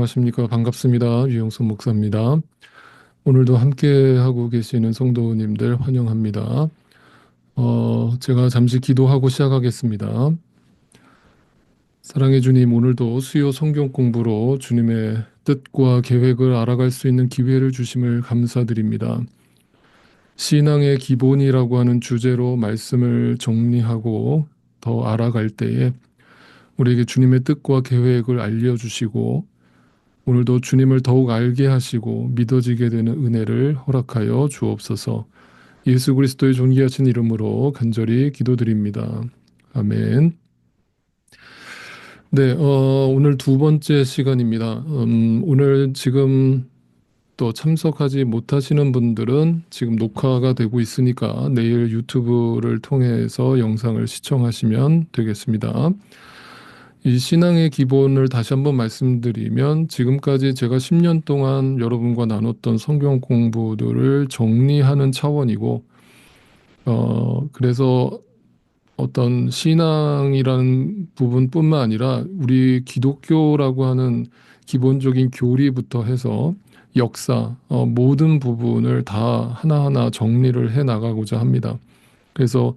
안녕하십니까. 반갑습니다. 유영선 목사입니다. 오늘도 함께 하고 계시는 성도님들 환영합니다. 제가 잠시 기도하고 시작하겠습니다. 사랑해 주님, 오늘도 수요 성경 공부로 주님의 뜻과 계획을 알아갈 수 있는 기회를 주심을 감사드립니다. 신앙의 기본이라고 하는 주제로 말씀을 정리하고 더 알아갈 때에 우리에게 주님의 뜻과 계획을 알려주시고 오늘도 주님을 더욱 알게 하시고 믿어지게 되는 은혜를 허락하여 주옵소서. 예수 그리스도의 존귀하신 이름으로 간절히 기도드립니다. 아멘. 네, 오늘 두 번째 시간입니다. 오늘 지금 또 참석하지 못하시는 분들은 지금 녹화가 되고 있으니까 내일 유튜브를 통해서 영상을 시청하시면 되겠습니다. 이 신앙의 기본을 다시 한번 말씀드리면 지금까지 제가 10년 동안 여러분과 나눴던 성경 공부들을 정리하는 차원이고, 그래서 어떤 신앙이라는 부분뿐만 아니라 우리 기독교라고 하는 기본적인 교리부터 해서 역사, 모든 부분을 다 하나하나 정리를 해 나가고자 합니다. 그래서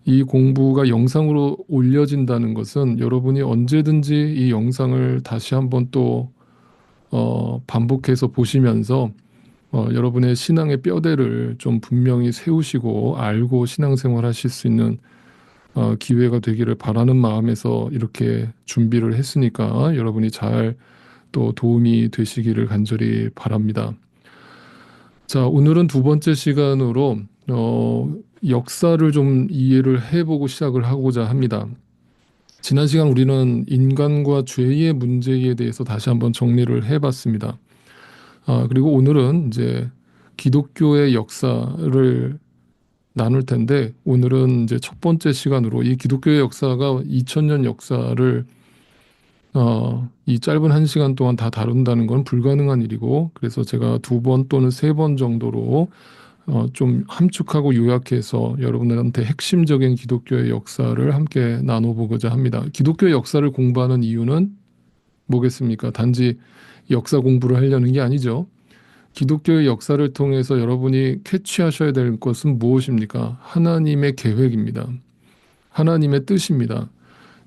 이 공부가 영상으로 올려진다는 것은 여러분이 언제든지 이 영상을 다시 한번 또 반복해서 보시면서 여러분의 신앙의 뼈대를 좀 분명히 세우시고 알고 신앙생활 하실 수 있는 기회가 되기를 바라는 마음에서 이렇게 준비를 했으니까 여러분이 잘 또 도움이 되시기를 간절히 바랍니다. 자, 오늘은 두 번째 시간으로 역사를 좀 이해를 해보고 시작을 하고자 합니다. 지난 시간 우리는 인간과 죄의 문제에 대해서 다시 한번 정리를 해봤습니다. 그리고 오늘은 이제 기독교의 역사를 나눌 텐데 오늘은 이제 첫 번째 시간으로 이 기독교의 역사가 2000년 역사를 이 짧은 한 시간 동안 다 다룬다는 건 불가능한 일이고 그래서 제가 두 번 또는 세 번 정도로 좀 함축하고 요약해서 여러분들한테 핵심적인 기독교의 역사를 함께 나눠보고자 합니다. 기독교의 역사를 공부하는 이유는 뭐겠습니까? 단지 역사 공부를 하려는 게 아니죠. 기독교의 역사를 통해서 여러분이 캐치하셔야 될 것은 무엇입니까? 하나님의 계획입니다. 하나님의 뜻입니다.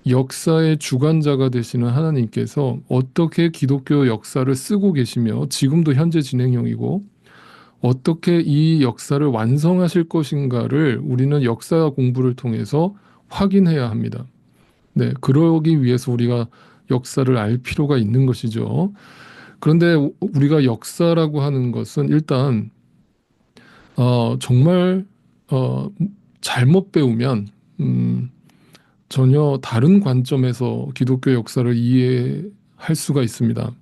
역사의 주관자가 되시는 하나님께서 어떻게 기독교 역사를 쓰고 계시며 지금도 현재 진행형이고 어떻게 이 역사를 완성하실 것인가를 우리는 역사 공부를 통해서 확인해야 합니다. 네, 그러기 위해서 우리가 역사를 알 필요가 있는 것이죠. 그런데 우리가 역사라고 하는 것은 일단 정말 잘못 배우면 전혀 다른 관점에서 기독교 역사를 이해할 수가 있습니다.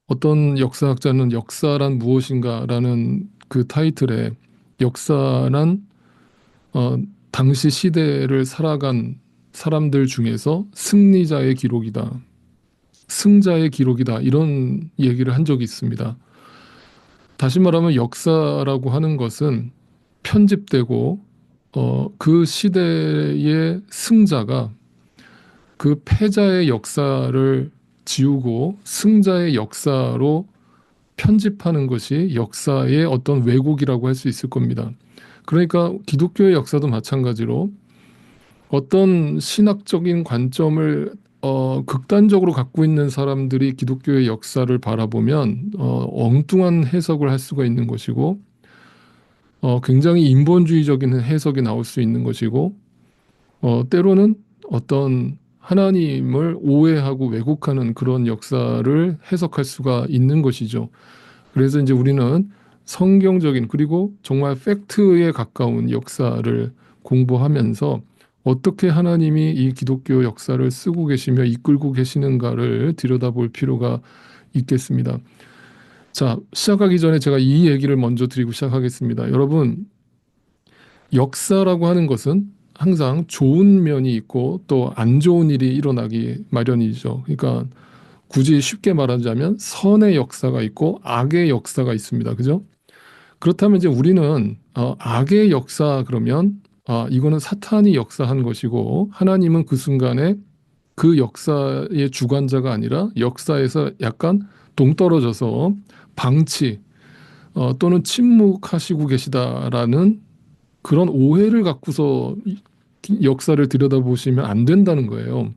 어떤 역사학자는 역사란 무엇인가라는 그 타이틀에 역사란 당시 시대를 살아간 사람들 중에서 승리자의 기록이다. 승자의 기록이다. 이런 얘기를 한 적이 있습니다. 다시 말하면 역사라고 하는 것은 편집되고 그 시대의 승자가 그 패자의 역사를 지우고 승자의 역사로 편집하는 것이 역사의 어떤 왜곡이라고 할 수 있을 겁니다. 그러니까 기독교의 역사도 마찬가지로 어떤 신학적인 관점을 극단적으로 갖고 있는 사람들이 기독교의 역사를 바라보면 엉뚱한 해석을 할 수가 있는 것이고 굉장히 인본주의적인 해석이 나올 수 있는 것이고 때로는 어떤 하나님을 오해하고 왜곡하는 그런 역사를 해석할 수가 있는 것이죠. 그래서 이제 우리는 성경적인 그리고 정말 팩트에 가까운 역사를 공부하면서 어떻게 하나님이 이 기독교 역사를 쓰고 계시며 이끌고 계시는가를 들여다볼 필요가 있겠습니다. 자, 시작하기 전에 제가 이 얘기를 먼저 드리고 시작하겠습니다. 여러분, 역사라고 하는 것은 항상 좋은 면이 있고 또 안 좋은 일이 일어나기 마련이죠. 그러니까 굳이 쉽게 말하자면 선의 역사가 있고 악의 역사가 있습니다. 그죠? 그렇다면 이제 우리는 악의 역사 그러면 이거는 사탄이 역사한 것이고 하나님은 그 순간에 그 역사의 주관자가 아니라 역사에서 약간 동떨어져서 방치 또는 침묵하시고 계시다라는 그런 오해를 갖고서 역사를 들여다보시면 안 된다는 거예요.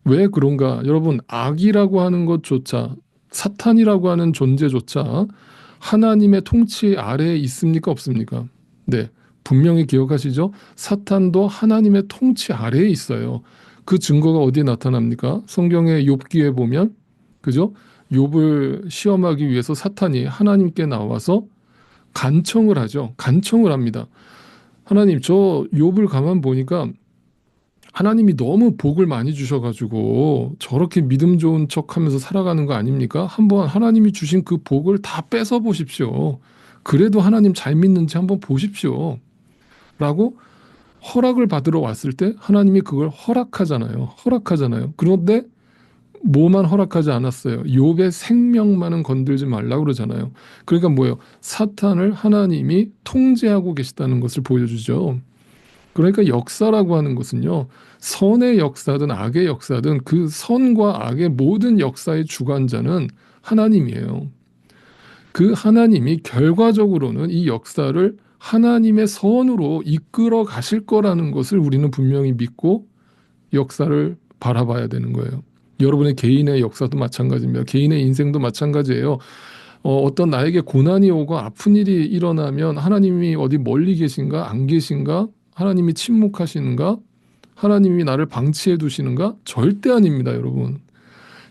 왜 그런가? 여러분, 악이라고 하는 것조차, 사탄이라고 하는 존재조차 하나님의 통치 아래에 있습니까? 없습니까? 네. 분명히 기억하시죠? 사탄도 하나님의 통치 아래에 있어요. 그 증거가 어디에 나타납니까? 성경의 욥기에 보면, 그죠? 욥을 시험하기 위해서 사탄이 하나님께 나와서 간청을 하죠. 간청을 합니다. 하나님, 저 욥을 가만 보니까 하나님이 너무 복을 많이 주셔가지고 저렇게 믿음 좋은 척하면서 살아가는 거 아닙니까? 한번 하나님이 주신 그 복을 다 뺏어 보십시오. 그래도 하나님 잘 믿는지 한번 보십시오. 라고 허락을 받으러 왔을 때 하나님이 그걸 허락하잖아요. 허락하잖아요. 그런데 뭐만 허락하지 않았어요. 욥의 생명만은 건들지 말라고 그러잖아요. 그러니까 뭐예요? 사탄을 하나님이 통제하고 계시다는 것을 보여주죠. 그러니까 역사라고 하는 것은요, 선의 역사든 악의 역사든 그 선과 악의 모든 역사의 주관자는 하나님이에요. 그 하나님이 결과적으로는 이 역사를 하나님의 선으로 이끌어 가실 거라는 것을 우리는 분명히 믿고 역사를 바라봐야 되는 거예요. 여러분의 개인의 역사도 마찬가지입니다. 개인의 인생도 마찬가지예요. 어떤 나에게 고난이 오고 아픈 일이 일어나면 하나님이 어디 멀리 계신가, 안 계신가, 하나님이 침묵하시는가, 하나님이 나를 방치해 두시는가? 절대 아닙니다, 여러분.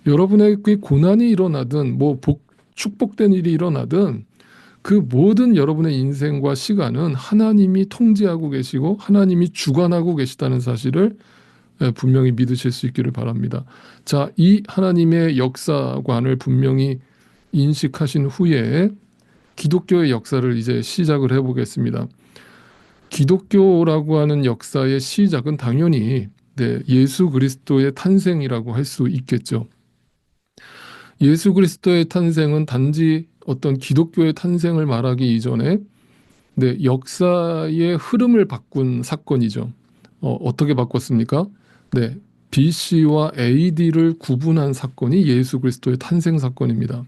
여러분의 그 고난이 일어나든 축복된 일이 일어나든 그 모든 여러분의 인생과 시간은 하나님이 통제하고 계시고 하나님이 주관하고 계시다는 사실을 분명히 믿으실 수 있기를 바랍니다. 자, 이 하나님의 역사관을 분명히 인식하신 후에 기독교의 역사를 이제 시작을 해보겠습니다. 기독교라고 하는 역사의 시작은 당연히 예수 그리스도의 탄생이라고 할 수 있겠죠. 예수 그리스도의 탄생은 단지 어떤 기독교의 탄생을 말하기 이전에 역사의 흐름을 바꾼 사건이죠. 어떻게 바꿨습니까? BC와 AD를 구분한 사건이 예수 그리스도의 탄생 사건입니다.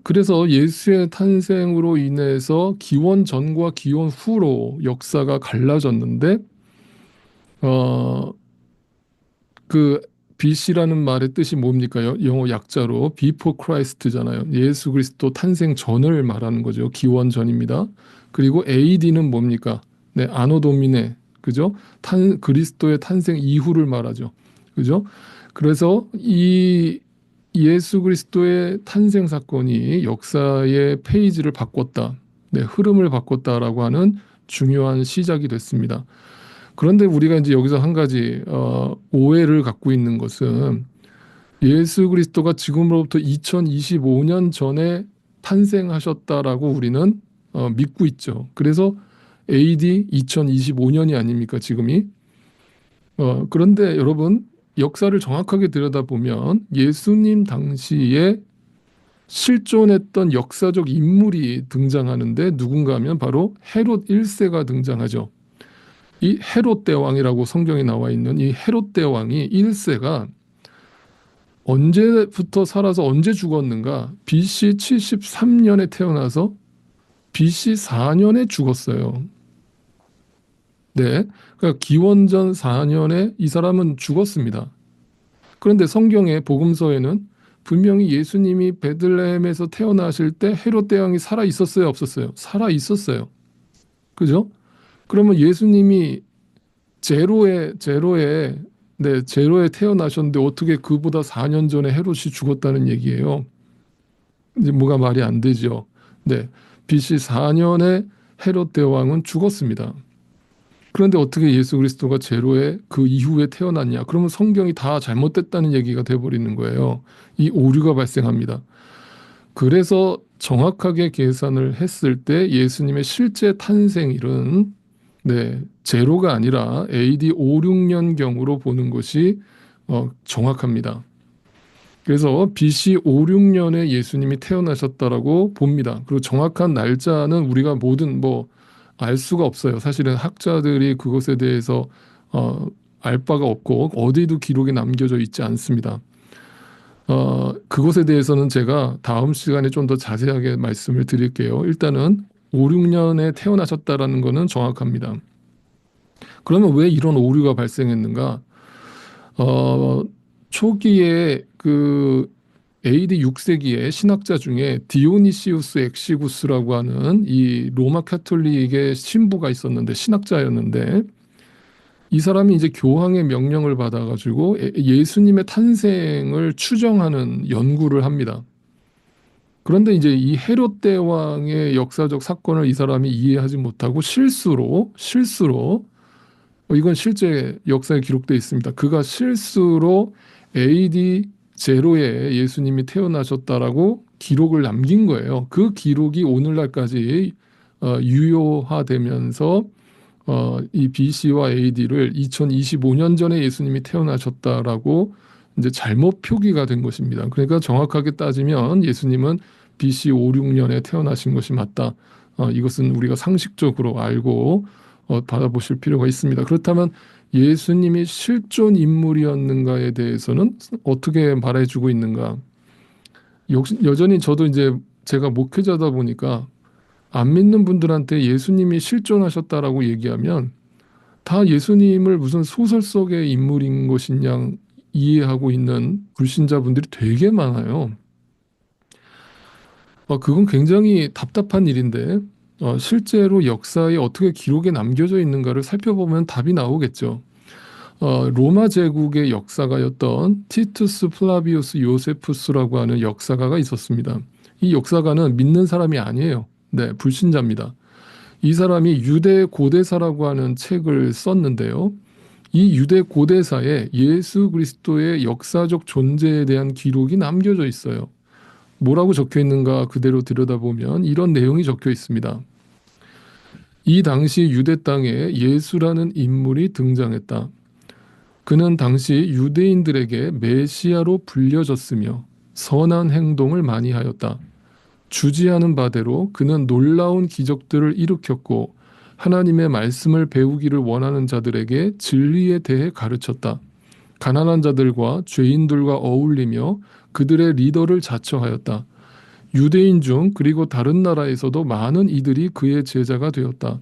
그래서 예수의 탄생으로 인해서 기원 전과 기원 후로 역사가 갈라졌는데, 그 BC라는 말의 뜻이 뭡니까? 영어 약자로 Before Christ잖아요. 예수 그리스도 탄생 전을 말하는 거죠. 기원 전입니다. 그리고 AD는 뭡니까? 아노 도미네, 그죠? 그리스도의 탄생 이후를 말하죠. 그죠? 그래서 이 예수 그리스도의 탄생 사건이 역사의 페이지를 바꿨다, 흐름을 바꿨다라고 하는 중요한 시작이 됐습니다. 그런데 우리가 이제 여기서 한 가지 오해를 갖고 있는 것은 예수 그리스도가 지금으로부터 2025년 전에 탄생하셨다라고 우리는 믿고 있죠. 그래서 AD 2025년이 아닙니까, 지금이? 그런데 여러분, 역사를 정확하게 들여다보면 예수님 당시에 실존했던 역사적 인물이 등장하는데 누군가 하면 바로 헤롯 1세가 등장하죠. 이 헤롯 대왕이라고 성경에 나와 있는 이 헤롯 대왕이 1세가 언제부터 살아서 언제 죽었는가? BC 73년에 태어나서 BC 4년에 죽었어요. 그러니까 기원전 4년에 이 사람은 죽었습니다. 그런데 성경의 복음서에는 분명히 예수님이 베들레헴에서 태어나실 때 헤롯 대왕이 살아 있었어요, 없었어요? 살아 있었어요. 그죠? 그러면 예수님이 제로에 태어나셨는데 어떻게 그보다 4년 전에 헤롯이 죽었다는 얘기예요? 이제 뭐가 말이 안 되죠. BC 4년에 헤롯 대왕은 죽었습니다. 그런데 어떻게 예수 그리스도가 제로에 그 이후에 태어났냐? 그러면 성경이 다 잘못됐다는 얘기가 돼버리는 거예요. 이 오류가 발생합니다. 그래서 정확하게 계산을 했을 때 예수님의 실제 탄생일은 제로가 아니라 AD 5, 6년경으로 보는 것이 정확합니다. 그래서 BC 5, 6년에 예수님이 태어나셨다라고 봅니다. 그리고 정확한 날짜는 우리가 모든 알 수가 없어요. 사실은 학자들이 그것에 대해서 알 바가 없고 어디도 기록에 남겨져 있지 않습니다. 그것에 대해서는 제가 다음 시간에 좀 더 자세하게 말씀을 드릴게요. 일단은 5, 6년에 태어나셨다라는 것은 정확합니다. 그러면 왜 이런 오류가 발생했는가? 어, 초기에 그 AD 6세기의 신학자 중에 디오니시우스 엑시구스라고 하는 이 로마 카톨릭의 신부가 있었는데 신학자였는데 이 사람이 이제 교황의 명령을 받아가지고 예수님의 탄생을 추정하는 연구를 합니다. 그런데 이제 이 헤롯 대왕의 역사적 사건을 이 사람이 이해하지 못하고 실수로 이건 실제 역사에 기록되어 있습니다. 그가 실수로 AD 제로에 예수님이 태어나셨다라고 기록을 남긴 거예요. 그 기록이 오늘날까지 유효화되면서 이 BC와 AD를 2025년 전에 예수님이 태어나셨다라고 이제 잘못 표기가 된 것입니다. 그러니까 정확하게 따지면 예수님은 BC 5, 6년에 태어나신 것이 맞다. 이것은 우리가 상식적으로 알고 받아보실 필요가 있습니다. 그렇다면 예수님이 실존 인물이었는가에 대해서는 어떻게 말해주고 있는가? 여전히 저도 이제 제가 목회자다 보니까 안 믿는 분들한테 예수님이 실존하셨다라고 얘기하면 다 예수님을 무슨 소설 속의 인물인 것인 양 이해하고 있는 불신자분들이 되게 많아요. 그건 굉장히 답답한 일인데 실제로 역사에 어떻게 기록에 남겨져 있는가를 살펴보면 답이 나오겠죠. 로마 제국의 역사가였던 티투스 플라비우스 요세푸스라고 하는 역사가가 있었습니다. 이 역사가는 믿는 사람이 아니에요. 네, 불신자입니다. 이 사람이 유대 고대사라고 하는 책을 썼는데요. 이 유대 고대사에 예수 그리스도의 역사적 존재에 대한 기록이 남겨져 있어요. 뭐라고 적혀 있는가 그대로 들여다보면 이런 내용이 적혀 있습니다. 이 당시 유대 땅에 예수라는 인물이 등장했다. 그는 당시 유대인들에게 메시아로 불려졌으며 선한 행동을 많이 하였다. 주지하는 바대로 그는 놀라운 기적들을 일으켰고 하나님의 말씀을 배우기를 원하는 자들에게 진리에 대해 가르쳤다. 가난한 자들과 죄인들과 어울리며 그들의 리더를 자처하였다. 유대인 중 그리고 다른 나라에서도 많은 이들이 그의 제자가 되었다.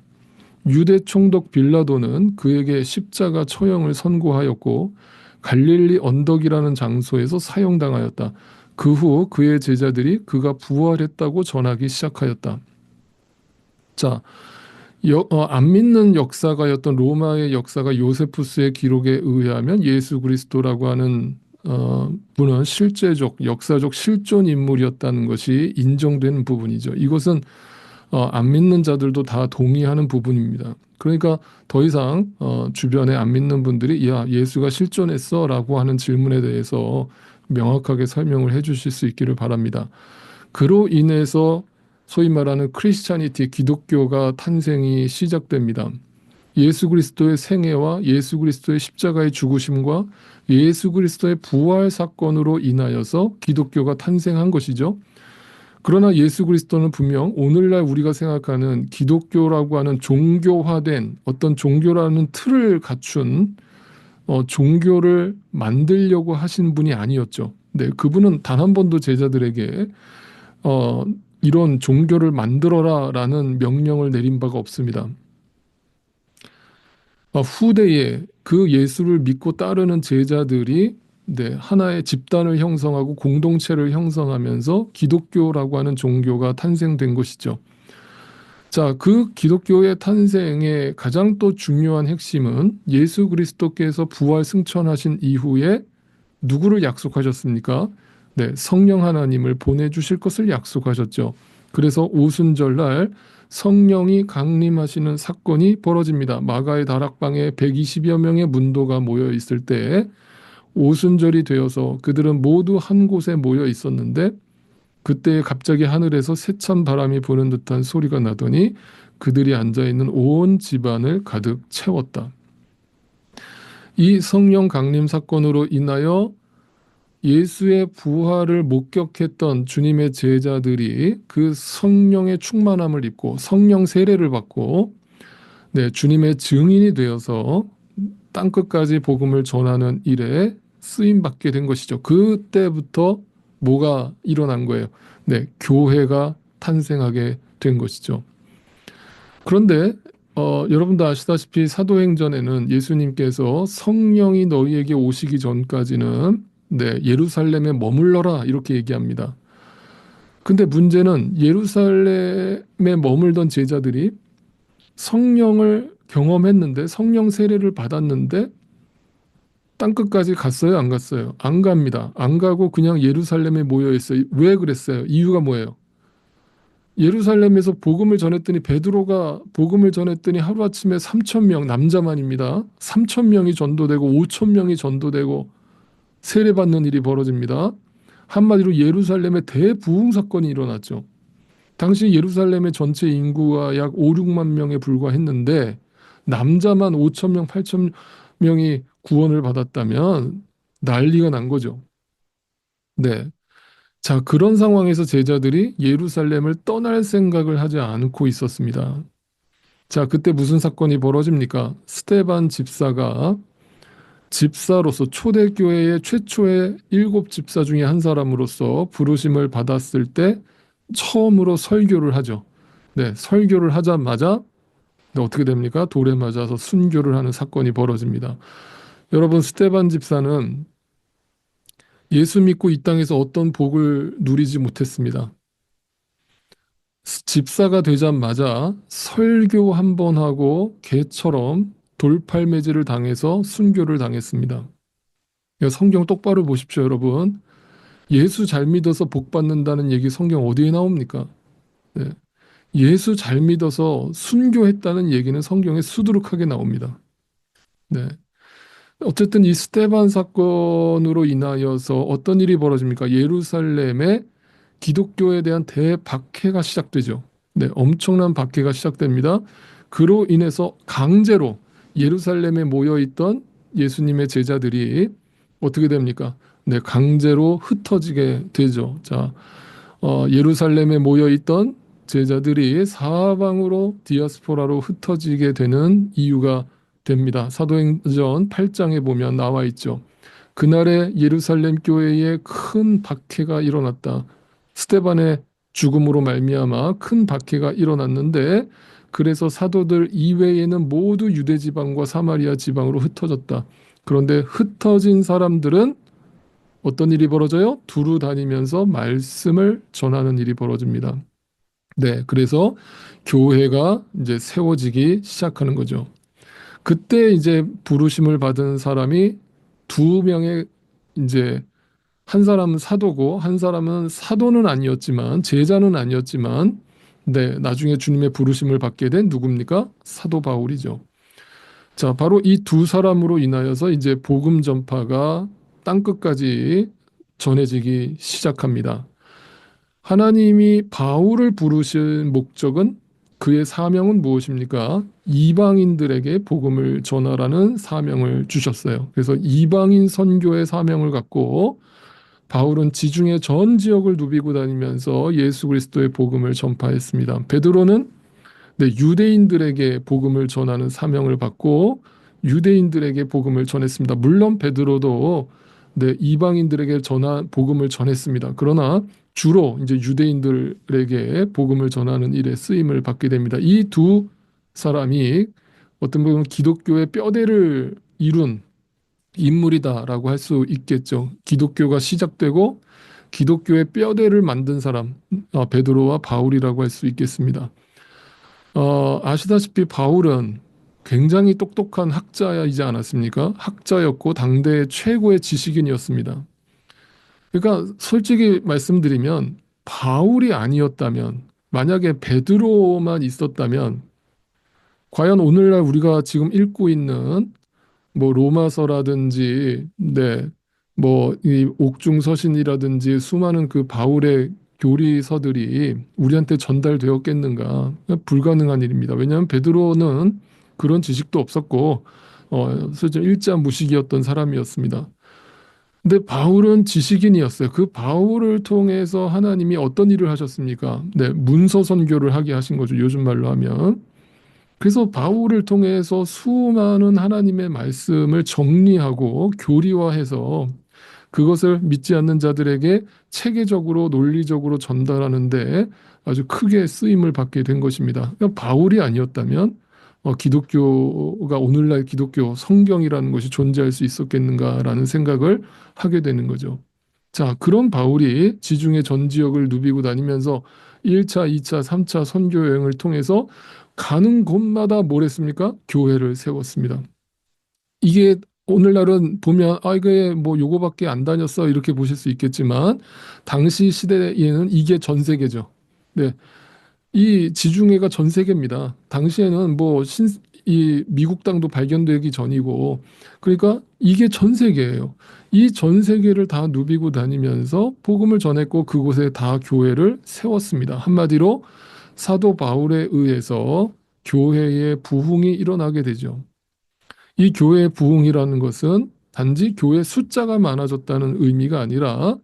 유대 총독 빌라도는 그에게 십자가 처형을 선고하였고 갈릴리 언덕이라는 장소에서 사형당하였다. 그 후 그의 제자들이 그가 부활했다고 전하기 시작하였다. 자, 안 믿는 역사가였던 로마의 역사가 요세푸스의 기록에 의하면 예수 그리스도라고 하는 분은 실제적, 역사적 실존 인물이었다는 것이 인정되는 부분이죠. 이것은 안 믿는 자들도 다 동의하는 부분입니다. 그러니까 더 이상 주변에 안 믿는 분들이 야, 예수가 실존했어라고 하는 질문에 대해서 명확하게 설명을 해주실 수 있기를 바랍니다. 그로 인해서 소위 말하는 크리스찬이티, 기독교가 탄생이 시작됩니다. 예수 그리스도의 생애와 예수 그리스도의 십자가의 죽으심과 예수 그리스도의 부활 사건으로 인하여서 기독교가 탄생한 것이죠. 그러나 예수 그리스도는 분명 오늘날 우리가 생각하는 기독교라고 하는 종교화된 어떤 종교라는 틀을 갖춘 종교를 만들려고 하신 분이 아니었죠. 네, 그분은 단 한 번도 제자들에게 이런 종교를 만들어라라는 명령을 내린 바가 없습니다. 후대에 그 예수를 믿고 따르는 제자들이 네, 하나의 집단을 형성하고 공동체를 형성하면서 기독교라고 하는 종교가 탄생된 것이죠. 자, 그 기독교의 탄생의 가장 또 중요한 핵심은 예수 그리스도께서 부활 승천하신 이후에 누구를 약속하셨습니까? 네, 성령 하나님을 보내주실 것을 약속하셨죠. 그래서 오순절날 성령이 강림하시는 사건이 벌어집니다. 마가의 다락방에 120여 명의 문도가 모여 있을 때 오순절이 되어서 그들은 모두 한 곳에 모여 있었는데 그때 갑자기 하늘에서 세찬 바람이 부는 듯한 소리가 나더니 그들이 앉아있는 온 집안을 가득 채웠다. 이 성령 강림 사건으로 인하여 예수의 부활을 목격했던 주님의 제자들이 그 성령의 충만함을 입고 성령 세례를 받고 네, 주님의 증인이 되어서 땅끝까지 복음을 전하는 일에 쓰임 받게 된 것이죠. 그때부터 뭐가 일어난 거예요? 네, 교회가 탄생하게 된 것이죠. 그런데 여러분도 아시다시피 사도행전에는 예수님께서 성령이 너희에게 오시기 전까지는 네, 예루살렘에 머물러라 이렇게 얘기합니다. 근데 문제는 예루살렘에 머물던 제자들이 성령을 경험했는데 성령 세례를 받았는데 땅끝까지 갔어요? 안 갔어요? 안 갑니다. 안 가고 그냥 예루살렘에 모여 있어요. 왜 그랬어요? 이유가 뭐예요? 예루살렘에서 복음을 전했더니 베드로가 복음을 전했더니 하루아침에 3천 명 남자만입니다. 3천 명이 전도되고 5천 명이 전도되고 세례받는 일이 벌어집니다. 한마디로 예루살렘에 대부흥 사건이 일어났죠. 당시 예루살렘의 전체 인구가 약 5, 6만 명에 불과했는데 남자만 5천 명, 8천 명이 구원을 받았다면 난리가 난 거죠. 네. 자, 그런 상황에서 제자들이 예루살렘을 떠날 생각을 하지 않고 있었습니다. 자, 그때 무슨 사건이 벌어집니까? 스데반 집사가 집사로서 초대교회의 최초의 7집사 중에 한 사람으로서 부르심을 받았을 때 처음으로 설교를 하죠. 네, 설교를 하자마자 네, 어떻게 됩니까? 돌에 맞아서 순교를 하는 사건이 벌어집니다. 여러분, 스데반 집사는 예수 믿고 이 땅에서 어떤 복을 누리지 못했습니다. 집사가 되자마자 설교 한 번 하고 개처럼 돌팔매질을 당해서 순교를 당했습니다. 성경 똑바로 보십시오, 여러분. 예수 잘 믿어서 복 받는다는 얘기 성경 어디에 나옵니까? 네. 예수 잘 믿어서 순교했다는 얘기는 성경에 수두룩하게 나옵니다. 네. 어쨌든 이 스데반 사건으로 인하여서 어떤 일이 벌어집니까? 예루살렘에 기독교에 대한 대박해가 시작되죠. 네, 엄청난 박해가 시작됩니다. 그로 인해서 강제로 예루살렘에 모여 있던 예수님의 제자들이 어떻게 됩니까? 네, 강제로 흩어지게 되죠. 자, 예루살렘에 모여 있던 제자들이 사방으로 디아스포라로 흩어지게 되는 이유가 됩니다. 사도행전 8장에 보면 나와 있죠. 그날에 예루살렘 교회에 큰 박해가 일어났다. 스데반의 죽음으로 말미암아 큰 박해가 일어났는데 그래서 사도들 이외에는 모두 유대 지방과 사마리아 지방으로 흩어졌다. 그런데 흩어진 사람들은 어떤 일이 벌어져요? 두루 다니면서 말씀을 전하는 일이 벌어집니다. 네, 그래서 교회가 이제 세워지기 시작하는 거죠. 그때 이제 부르심을 받은 사람이 두 명의 이제 한 사람은 사도고 한 사람은 사도는 아니었지만 제자는 아니었지만 네, 나중에 주님의 부르심을 받게 된 누굽니까? 사도 바울이죠. 자, 바로 이 두 사람으로 인하여서 이제 복음 전파가 땅끝까지 전해지기 시작합니다. 하나님이 바울을 부르신 목적은 그의 사명은 무엇입니까? 이방인들에게 복음을 전하라는 사명을 주셨어요. 그래서 이방인 선교의 사명을 갖고 바울은 지중해 전 지역을 누비고 다니면서 예수 그리스도의 복음을 전파했습니다. 베드로는 네, 유대인들에게 복음을 전하는 사명을 받고 유대인들에게 복음을 전했습니다. 물론 베드로도 네, 이방인들에게 복음을 전했습니다. 그러나 주로 이제 유대인들에게 복음을 전하는 일에 쓰임을 받게 됩니다. 이 두 사람이 어떤 부분 기독교의 뼈대를 이룬 인물이다라고 할 수 있겠죠. 기독교가 시작되고 기독교의 뼈대를 만든 사람, 베드로와 바울이라고 할 수 있겠습니다. 아시다시피 바울은 굉장히 똑똑한 학자이지 않았습니까? 학자였고 당대 최고의 지식인이었습니다. 그러니까 솔직히 말씀드리면 바울이 아니었다면 만약에 베드로만 있었다면 과연 오늘날 우리가 지금 읽고 있는 뭐 로마서라든지 네, 뭐 이 옥중서신이라든지 수많은 그 바울의 교리서들이 우리한테 전달되었겠는가? 불가능한 일입니다. 왜냐하면 베드로는 그런 지식도 없었고 솔직히 일자무식이었던 사람이었습니다. 근데 바울은 지식인이었어요. 그 바울을 통해서 하나님이 어떤 일을 하셨습니까? 네, 문서 선교를 하게 하신 거죠. 요즘 말로 하면. 그래서 바울을 통해서 수많은 하나님의 말씀을 정리하고 교리화해서 그것을 믿지 않는 자들에게 체계적으로 논리적으로 전달하는데 아주 크게 쓰임을 받게 된 것입니다. 그러니까 바울이 아니었다면 기독교가 오늘날 기독교 성경이라는 것이 존재할 수 있었겠는가라는 생각을 하게 되는 거죠. 자, 그런 바울이 지중해 전 지역을 누비고 다니면서 1차, 2차, 3차 선교 여행을 통해서 가는 곳마다 뭘 했습니까? 교회를 세웠습니다. 이게 오늘날은 보면 아 이게 뭐 요거밖에 안 다녔어 이렇게 보실 수 있겠지만 당시 시대에는 이게 전 세계죠. 네, 이 지중해가 전 세계입니다. 당시에는 뭐 이 미국 땅도 발견되기 전이고 그러니까 이게 전 세계예요. 이 전 세계를 다 누비고 다니면서 복음을 전했고 그곳에 다 교회를 세웠습니다. 한마디로 사도 바울에 의해서 교회의 부흥이 일어나게 되죠. 이 교회의 부흥이라는 것은 단지 교회 숫자가 많아졌다는 의미가 아니라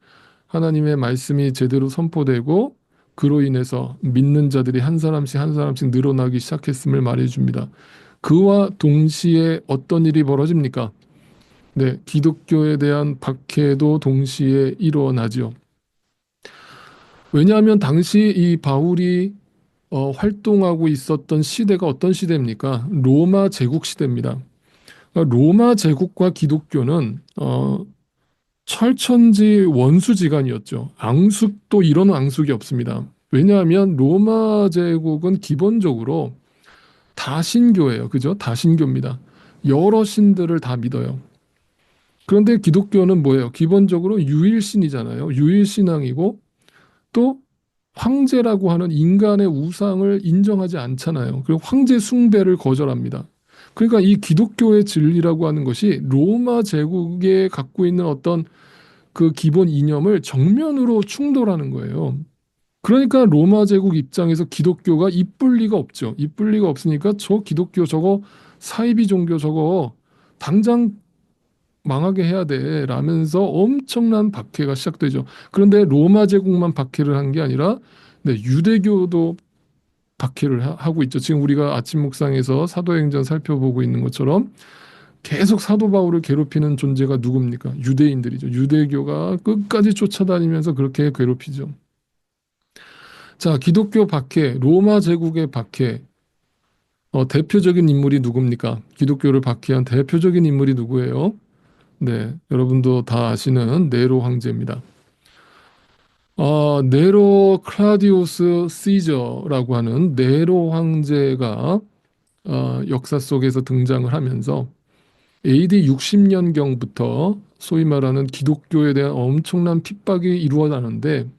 하나님의 말씀이 제대로 선포되고 그로 인해서 믿는 자들이 한 사람씩 한 사람씩 늘어나기 시작했음을 말해줍니다. 그와 동시에 어떤 일이 벌어집니까? 네, 기독교에 대한 박해도 동시에 일어나죠. 왜냐하면 당시 이 바울이 활동하고 있었던 시대가 어떤 시대입니까? 로마 제국 시대입니다. 그러니까 로마 제국과 기독교는 철천지 원수지간이었죠. 앙숙도 이런 앙숙이 없습니다. 왜냐하면 로마 제국은 기본적으로 다신교예요. 그죠? 다신교입니다. 여러 신들을 다 믿어요. 그런데 기독교는 뭐예요? 기본적으로 유일신이잖아요. 유일신앙이고 또 황제라고 하는 인간의 우상을 인정하지 않잖아요. 그리고 황제 숭배를 거절합니다. 그러니까 이 기독교의 진리라고 하는 것이 로마 제국에 갖고 있는 어떤 그 기본 이념을 정면으로 충돌하는 거예요. 그러니까 로마 제국 입장에서 기독교가 이쁠 리가 없죠. 이쁠 리가 없으니까 저 기독교 저거 사이비 종교 저거 당장 망하게 해야 돼 라면서 엄청난 박해가 시작되죠. 그런데 로마 제국만 박해를 한 게 아니라 네, 유대교도 박해를 하고 있죠. 지금 우리가 아침 묵상에서 사도행전 살펴보고 있는 것처럼 계속 사도 바울을 괴롭히는 존재가 누굽니까? 유대인들이죠. 유대교가 끝까지 쫓아다니면서 그렇게 괴롭히죠. 자, 기독교 박해, 로마 제국의 박해, 대표적인 인물이 누굽니까? 기독교를 박해한 대표적인 인물이 누구예요? 네, 여러분도 다 아시는 네로 황제입니다. 네로 클라디우스 시저라고 하는 네로 황제가 역사 속에서 등장을 하면서 AD 60년경부터 소위 말하는 기독교에 대한 엄청난 핍박이 이루어가는데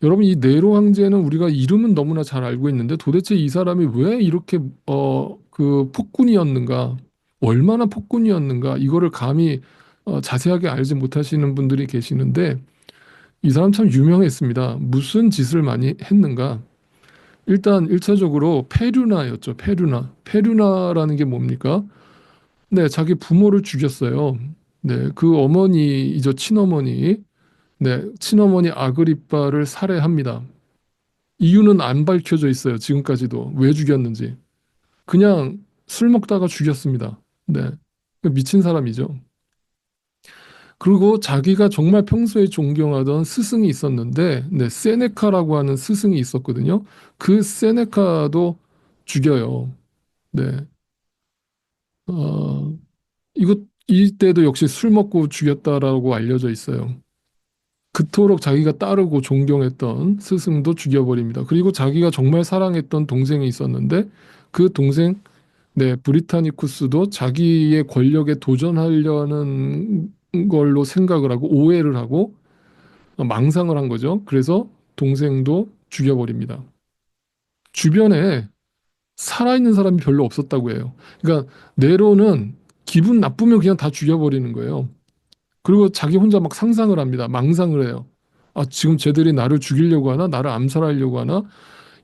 여러분 이 네로 황제는 우리가 이름은 너무나 잘 알고 있는데 도대체 이 사람이 왜 이렇게 그 폭군이었는가 얼마나 폭군이었는가 이거를 감히 자세하게 알지 못하시는 분들이 계시는데 이 사람 참 유명했습니다. 무슨 짓을 많이 했는가? 일단 1차적으로 페류나였죠. 페류나. 페류나라는 게 뭡니까? 네, 자기 부모를 죽였어요. 네, 그 어머니이죠. 친어머니. 네, 친어머니 아그리빠를 살해합니다. 이유는 안 밝혀져 있어요. 지금까지도. 왜 죽였는지. 그냥 술 먹다가 죽였습니다. 네. 미친 사람이죠. 그리고 자기가 정말 평소에 존경하던 스승이 있었는데, 네, 세네카라고 하는 스승이 있었거든요. 그 세네카도 죽여요. 네. 어, 이때도 역시 술 먹고 죽였다라고 알려져 있어요. 그토록 자기가 따르고 존경했던 스승도 죽여버립니다. 그리고 자기가 정말 사랑했던 동생이 있었는데 그 동생, 네, 브리타니쿠스도 자기의 권력에 도전하려는 걸로 생각을 하고 오해를 하고 망상을 한 거죠. 그래서 동생도 죽여버립니다. 주변에 살아있는 사람이 별로 없었다고 해요. 그러니까 네로는 기분 나쁘면 그냥 다 죽여버리는 거예요. 그리고 자기 혼자 막 상상을 합니다. 망상을 해요. 아, 지금 쟤들이 나를 죽이려고 하나? 나를 암살하려고 하나?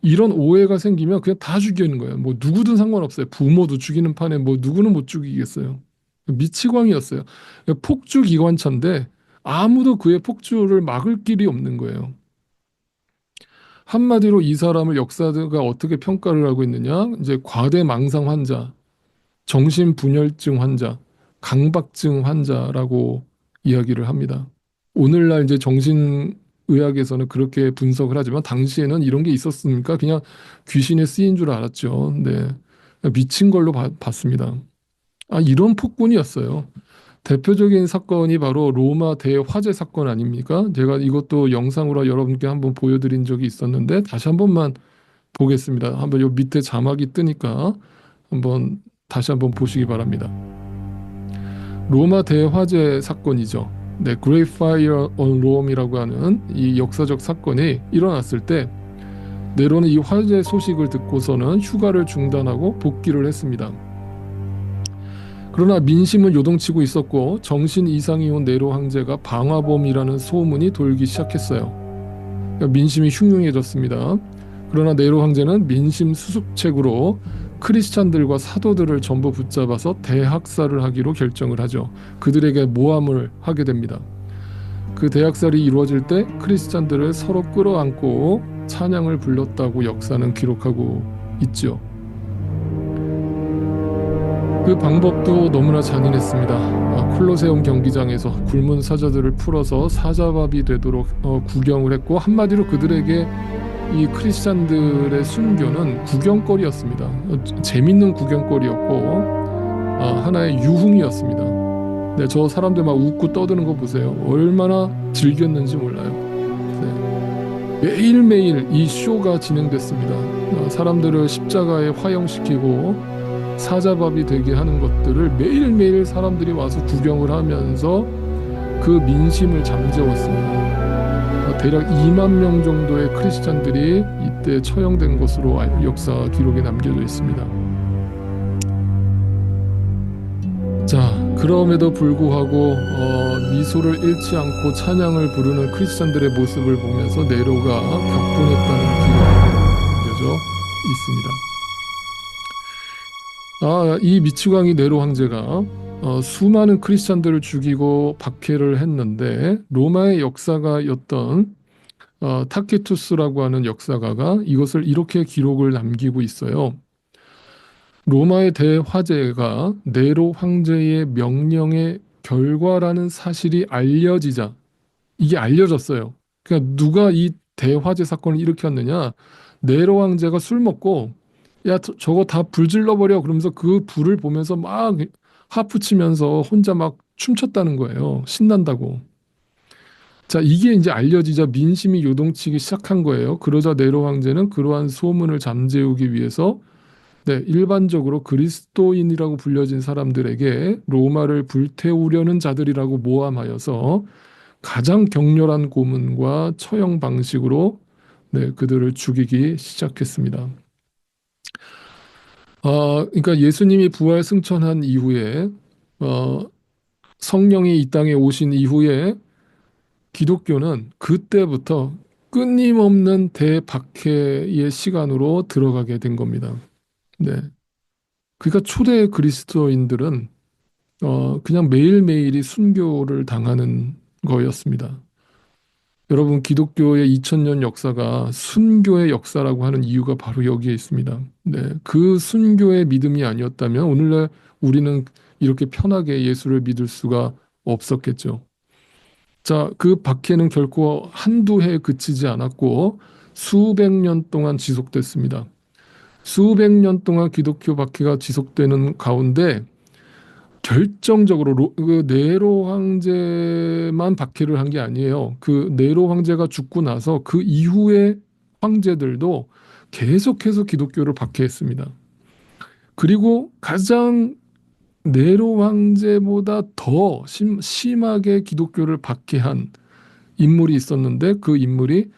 이런 오해가 생기면 그냥 다 죽이는 거예요. 뭐 누구든 상관없어요. 부모도 죽이는 판에 뭐 누구는 못 죽이겠어요. 미치광이었어요. 폭주 기관차인데 아무도 그의 폭주를 막을 길이 없는 거예요. 한마디로 이 사람을 역사가 어떻게 평가를 하고 있느냐? 이제 과대망상 환자, 정신분열증 환자, 강박증 환자라고 이야기를 합니다. 오늘날 이제 정신의학에서는 그렇게 분석을 하지만 당시에는 이런 게 있었습니까? 그냥 귀신에 쓰인 줄 알았죠. 네. 미친 걸로 봤습니다. 아, 이런 폭군이었어요. 대표적인 사건이 바로 로마 대화재 사건 아닙니까? 제가 이것도 영상으로 여러분께 한번 보여드린 적이 있었는데 다시 한 번만 보겠습니다. 한번 요 밑에 자막이 뜨니까 한번 다시 한번 보시기 바랍니다. 로마 대화재 사건이죠. 네, Great Fire on Rome이라고 하는 이 역사적 사건이 일어났을 때 네로는 이 화재 소식을 듣고서는 휴가를 중단하고 복귀를 했습니다. 그러나 민심은 요동치고 있었고 정신 이상이 온 네로 황제가 방화범이라는 소문이 돌기 시작했어요. 그러니까 민심이 흉흉해졌습니다. 그러나 네로 황제는 민심 수습책으로 크리스찬들과 사도들을 전부 붙잡아서 대학살을 하기로 결정을 하죠. 그들에게 모함을 하게 됩니다. 그 대학살이 이루어질 때 크리스찬들을 서로 끌어안고 찬양을 불렀다고 역사는 기록하고 있죠. 그 방법도 너무나 잔인했습니다. 콜로세움 경기장에서 굶은 사자들을 풀어서 사자밥이 되도록 구경을 했고 한마디로 그들에게 이 크리스찬들의 순교는 구경거리였습니다. 재밌는 구경거리였고 하나의 유흥이었습니다. 네, 저 사람들 막 웃고 떠드는 거 보세요. 얼마나 즐겼는지 몰라요. 네. 매일매일 이 쇼가 진행됐습니다. 사람들을 십자가에 화형시키고 사자밥이 되게 하는 것들을 매일매일 사람들이 와서 구경을 하면서 그 민심을 잠재웠습니다. 대략 2만 명 정도의 크리스찬들이 이때 처형된 것으로 역사 기록에 남겨져 있습니다. 자, 그럼에도 불구하고 미소를 잃지 않고 찬양을 부르는 크리스찬들의 모습을 보면서 네로가 격분했다는 기록이 남겨져 있습니다. 이 미치광이 네로 황제가 수많은 크리스찬들을 죽이고 박해를 했는데 로마의 역사가였던 타케투스라고 하는 역사가가 이것을 이렇게 기록을 남기고 있어요. 로마의 대화재가 네로 황제의 명령의 결과라는 사실이 알려지자 이게 알려졌어요. 그러니까 누가 이 대화재 사건을 일으켰느냐? 네로 황제가 술 먹고 야 저거 다 불 질러버려 그러면서 그 불을 보면서 막 하프 치면서 혼자 막 춤췄다는 거예요. 신난다고. 자, 이게 이제 알려지자 민심이 요동치기 시작한 거예요. 그러자 네로 황제는 그러한 소문을 잠재우기 위해서 네, 일반적으로 그리스도인이라고 불려진 사람들에게 로마를 불태우려는 자들이라고 모함하여서 가장 격렬한 고문과 처형 방식으로 네, 그들을 죽이기 시작했습니다. 그러니까 예수님이 부활 승천한 이후에 성령이 이 땅에 오신 이후에 기독교는 그때부터 끊임없는 대박해의 시간으로 들어가게 된 겁니다. 네. 그러니까 초대 그리스도인들은 그냥 매일매일이 순교를 당하는 거였습니다. 여러분, 기독교의 2000년 역사가 순교의 역사라고 하는 이유가 바로 여기에 있습니다. 네, 그 순교의 믿음이 아니었다면 오늘날 우리는 이렇게 편하게 예수를 믿을 수가 없었겠죠. 자, 그 박해는 결코 한두 해에 그치지 않았고 수백 년 동안 지속됐습니다. 수백 년 동안 기독교 박해가 지속되는 가운데 결정적으로 그 네로 황제만 박해를 한 게 아니에요. 그 네로 황제가 죽고 나서 그 이후의 황제들도 계속해서 기독교를 박해했습니다. 그리고 가장 네로 황제보다 더 심하게 기독교를 박해한 인물이 있었는데 그 인물이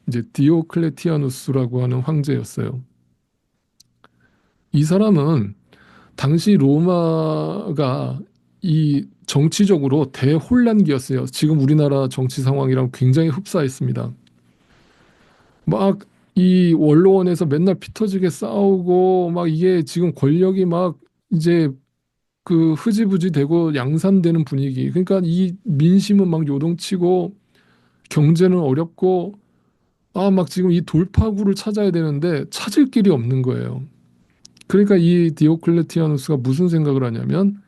이제 디오클레티아누스라고 하는 황제였어요. 이 사람은 당시 로마가 이 정치적으로 대혼란기였어요. 지금 우리나라 정치 상황이랑 굉장히 흡사했습니다. 막 이 원로원에서 맨날 피터지게 싸우고 막 이게 지금 권력이 막 이제 그 흐지부지 되고 양산되는 분위기. 그러니까 이 민심은 막 요동치고 경제는 어렵고 막 지금 이 돌파구를 찾아야 되는데 찾을 길이 없는 거예요. 그러니까 이 디오클레티아누스가 무슨 생각을 하냐면,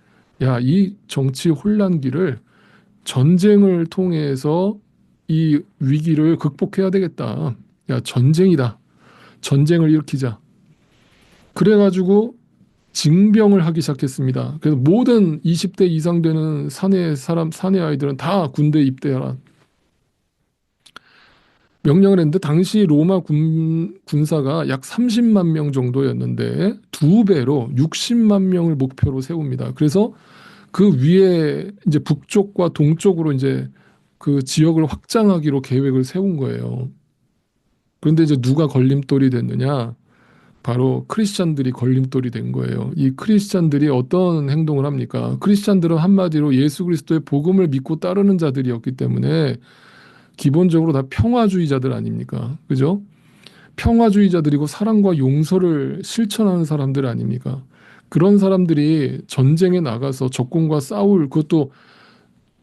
야, 이 정치 혼란기를 전쟁을 통해서 이 위기를 극복해야 되겠다. 야, 전쟁이다. 전쟁을 일으키자. 그래가지고 징병을 하기 시작했습니다. 그래서 모든 20대 이상 되는 사내 아이들은 다 군대에 입대하라. 명령을 했는데 당시 로마 군사가 약 30만 명 정도였는데 두 배로 60만 명을 목표로 세웁니다. 그래서 그 위에 이제 북쪽과 동쪽으로 이제 그 지역을 확장하기로 계획을 세운 거예요. 그런데 이제 누가 걸림돌이 됐느냐? 바로 크리스찬들이 걸림돌이 된 거예요. 이 크리스찬들이 어떤 행동을 합니까? 크리스찬들은 한마디로 예수 그리스도의 복음을 믿고 따르는 자들이었기 때문에 기본적으로 다 평화주의자들 아닙니까? 그죠? 평화주의자들이고 사랑과 용서를 실천하는 사람들 아닙니까? 그런 사람들이 전쟁에 나가서 적군과 싸울 그것도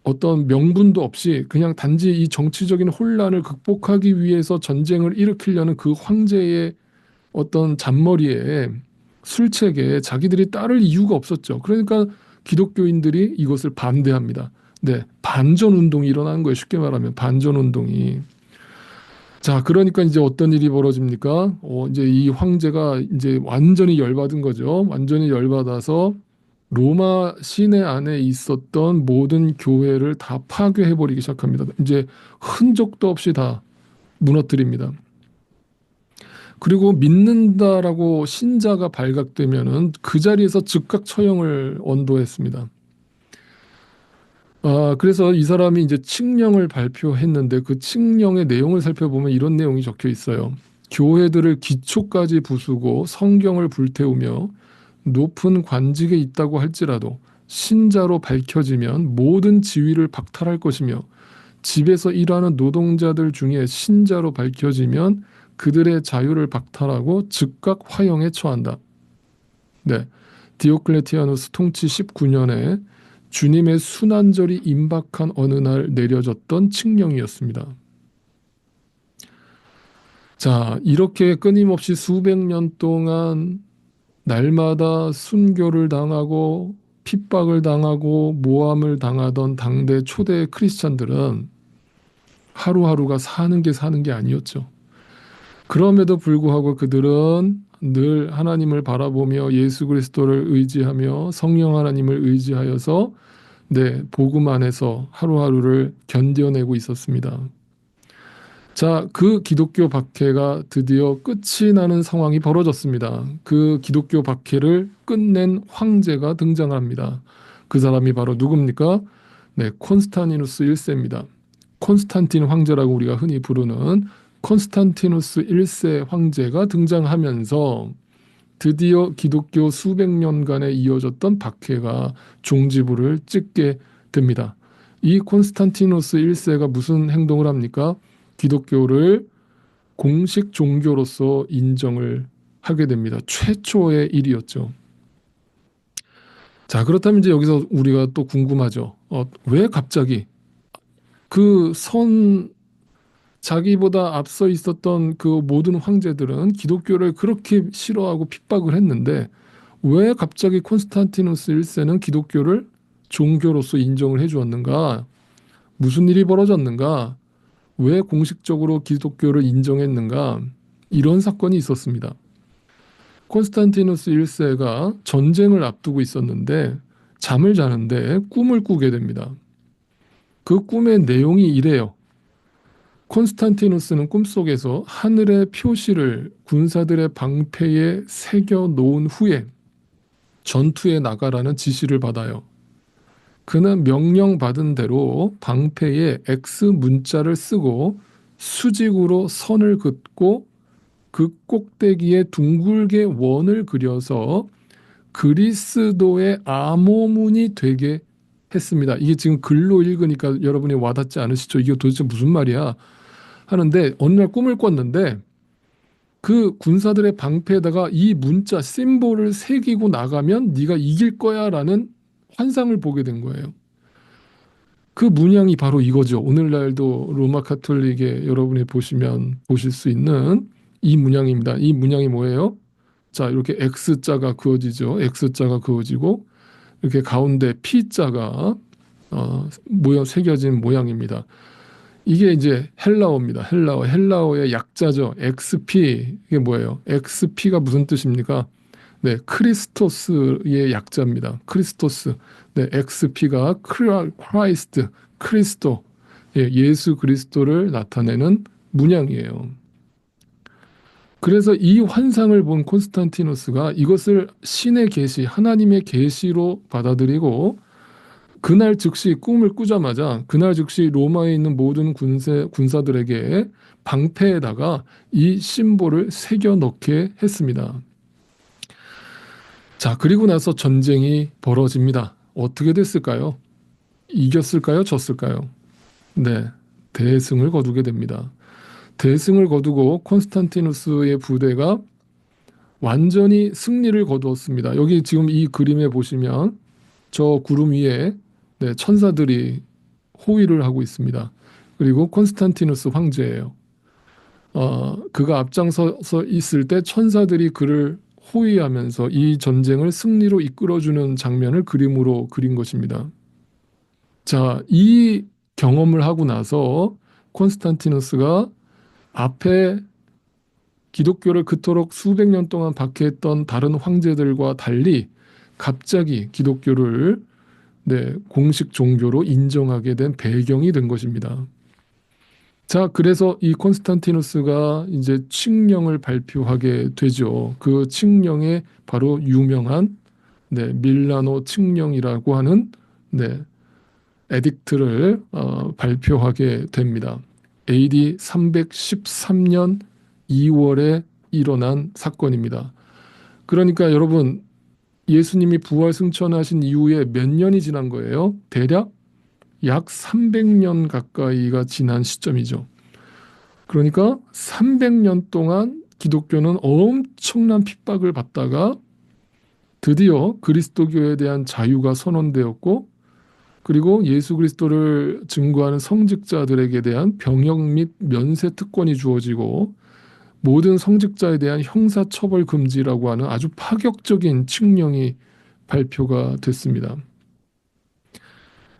어떤 명분도 없이 그냥 단지 이 정치적인 혼란을 극복하기 위해서 전쟁을 일으키려는 그 황제의 어떤 잔머리에 술책에 자기들이 따를 이유가 없었죠. 그러니까 기독교인들이 이것을 반대합니다. 네, 반전 운동이 일어나는 거예요. 쉽게 말하면 반전 운동이. 자, 그러니까 이제 어떤 일이 벌어집니까? 이제 이 황제가 이제 완전히 열받은 거죠. 완전히 열받아서 로마 시내 안에 있었던 모든 교회를 다 파괴해버리기 시작합니다. 이제 흔적도 없이 다 무너뜨립니다. 그리고 믿는다라고 신자가 발각되면은 그 자리에서 즉각 처형을 언도했습니다. 그래서 이 사람이 이제 칙령을 발표했는데 그 칙령의 내용을 살펴보면 이런 내용이 적혀 있어요. 교회들을 기초까지 부수고 성경을 불태우며 높은 관직에 있다고 할지라도 신자로 밝혀지면 모든 지위를 박탈할 것이며 집에서 일하는 노동자들 중에 신자로 밝혀지면 그들의 자유를 박탈하고 즉각 화형에 처한다. 네. 디오클레티아누스 통치 19년에 주님의 순환절이 임박한 어느 날 내려졌던 칙령이었습니다. 자, 이렇게 끊임없이 수백 년 동안 날마다 순교를 당하고 핍박을 당하고 모함을 당하던 당대 초대 크리스찬들은 하루하루가 사는 게 아니었죠. 그럼에도 불구하고 그들은 늘 하나님을 바라보며 예수 그리스도를 의지하며 성령 하나님을 의지하여서 복음 안에서 하루하루를 견뎌내고 있었습니다. 자, 그 기독교 박해가 드디어 끝이 나는 상황이 벌어졌습니다. 그 기독교 박해를 끝낸 황제가 등장합니다. 그 사람이 바로 누굽니까? 네, 콘스탄티누스 1세입니다. 콘스탄틴 황제라고 우리가 흔히 부르는 콘스탄티누스 1세 황제가 등장하면서 드디어 기독교 수백 년간에 이어졌던 박해가 종지부를 찍게 됩니다. 이 콘스탄티누스 1세가 무슨 행동을 합니까? 기독교를 공식 종교로서 인정을 하게 됩니다. 최초의 일이었죠. 자, 그렇다면 이제 여기서 우리가 또 궁금하죠. 왜 갑자기 자기보다 앞서 있었던 그 모든 황제들은 기독교를 그렇게 싫어하고 핍박을 했는데 왜 갑자기 콘스탄티누스 1세는 기독교를 종교로서 인정을 해주었는가? 무슨 일이 벌어졌는가? 왜 공식적으로 기독교를 인정했는가? 이런 사건이 있었습니다. 콘스탄티누스 1세가 전쟁을 앞두고 있었는데 잠을 자는데 꿈을 꾸게 됩니다. 그 꿈의 내용이 이래요. 콘스탄티누스는 꿈속에서 하늘의 표시를 군사들의 방패에 새겨 놓은 후에 전투에 나가라는 지시를 받아요. 그는 명령받은 대로 방패에 X 문자를 쓰고 수직으로 선을 긋고 그 꼭대기에 둥글게 원을 그려서 그리스도의 암호문이 되게 했습니다. 이게 지금 글로 읽으니까 여러분이 와닿지 않으시죠? 이게 도대체 무슨 말이야? 하는데 어느 날 꿈을 꿨는데 그 군사들의 방패에다가 이 문자 심볼을 새기고 나가면 네가 이길 거야라는 환상을 보게 된 거예요. 그 문양이 바로 이거죠. 오늘날도 로마 카톨릭에 여러분이 보시면 보실 수 있는 이 문양입니다. 이 문양이 뭐예요? 자, 이렇게 X자가 그어지죠. X자가 그어지고 이렇게 가운데 P자가 모양 새겨진 모양입니다. 이게 이제 헬라어입니다. 헬라어의 약자죠. XP. 이게 뭐예요? XP가 무슨 뜻입니까? 네, 크리스토스의 약자입니다. 크리스토스. 네, XP가 크라이스트, 크리스토. 예, 예수 그리스도를 나타내는 문양이에요. 그래서 이 환상을 본 콘스탄티누스가 이것을 신의 계시, 하나님의 계시로 받아들이고 그날 즉시 꿈을 꾸자마자 그날 즉시 로마에 있는 모든 군사들에게 방패에다가 이 심볼을 새겨 넣게 했습니다. 자, 그리고 나서 전쟁이 벌어집니다. 어떻게 됐을까요? 이겼을까요? 졌을까요? 네, 대승을 거두게 됩니다. 대승을 거두고 콘스탄티누스의 부대가 완전히 승리를 거두었습니다. 여기 지금 이 그림에 보시면 저 구름 위에 네, 천사들이 호위를 하고 있습니다. 그리고 콘스탄티누스 황제예요. 그가 앞장서서 있을 때 천사들이 그를 호위하면서 이 전쟁을 승리로 이끌어주는 장면을 그림으로 그린 것입니다. 자, 이 경험을 하고 나서 콘스탄티누스가 앞에 기독교를 그토록 수백 년 동안 박해했던 다른 황제들과 달리 갑자기 기독교를 네, 공식 종교로 인정하게 된 배경이 된 것입니다. 자, 그래서 이 콘스탄티누스가 이제 칙령을 발표하게 되죠. 그 칙령에 바로 유명한 네, 밀라노 칙령이라고 하는 네, 에딕트를 발표하게 됩니다. AD 313년 2월에 일어난 사건입니다. 그러니까 여러분 예수님이 부활 승천하신 이후에 몇 년이 지난 거예요? 대략 약 300년 가까이가 지난 시점이죠. 그러니까 300년 동안 기독교는 엄청난 핍박을 받다가 드디어 그리스도교에 대한 자유가 선언되었고 그리고 예수 그리스도를 증거하는 성직자들에게 대한 병역 및 면세 특권이 주어지고 모든 성직자에 대한 형사처벌 금지라고 하는 아주 파격적인 칙령이 발표가 됐습니다.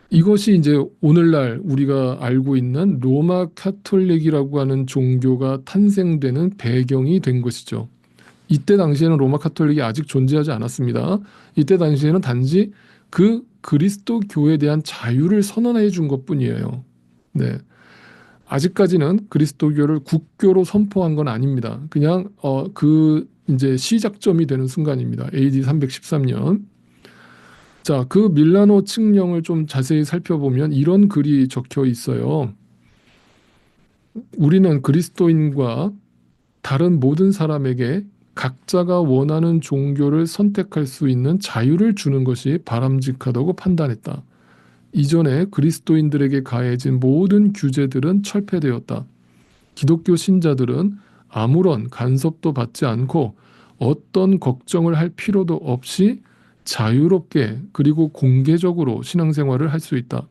이것이 이제 오늘날 우리가 알고 있는 로마 카톨릭이라고 하는 종교가 탄생되는 배경이 된 것이죠. 이때 당시에는 로마 카톨릭이 아직 존재하지 않았습니다. 이때 당시에는 단지 그 그리스도 교에 대한 자유를 선언해 준 것뿐이에요. 네. 아직까지는 그리스도교를 국교로 선포한 건 아닙니다. 그냥 그 이제 시작점이 되는 순간입니다. AD 313년. 자, 그 밀라노 칙령을 좀 자세히 살펴보면 이런 글이 적혀 있어요. 우리는 그리스도인과 다른 모든 사람에게 각자가 원하는 종교를 선택할 수 있는 자유를 주는 것이 바람직하다고 판단했다. 이전에 그리스도인들에게 가해진 모든 규제들은 철폐되었다. 기독교 신자들은 아무런 간섭도 받지 않고 어떤 걱정을 할 필요도 없이 자유롭게 그리고 공개적으로 신앙생활을 할 수 있다.